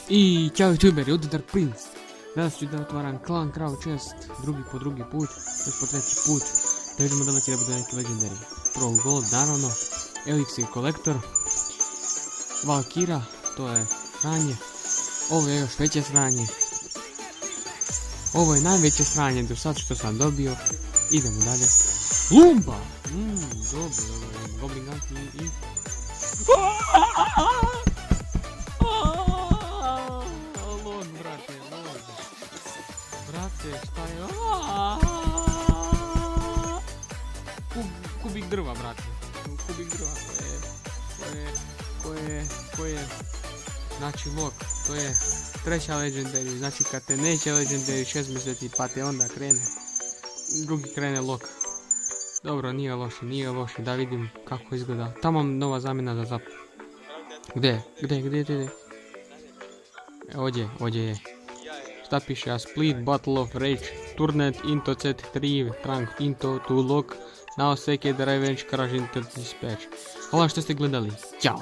I ćao youtuberi, ovdje Dark Prince. Danas ću da otvaram klan Krav Chest, po drugi put, još po treći put. Da vidimo da li će da bude neki legendary. Pro gold, naravno. Elixir kolektor. Valkira, to je sranje. Ovo je još veće sranje. Ovo je najveće sranje do sad što sam dobio. Idemo dalje. Lumba! Dobro, Goblin Gun i... Log, brate, log. Brate, šta je? Kubik drva, brate. Kubik drva, ko je... Znači log, to je treća legendary, znači kad te neće legendary 6 mjeseci pa te onda krene. Drugi krene log. Dobro, nije loše, da vidim kako izgleda. Tamo nova zamjena za zap. Gdje? Ovdje je. Šta piše? A split bottle of rage. Turned into Z3 trunk into to lock. Now second revenge crash into dispatch. Hvala što ste gledali. Ćao!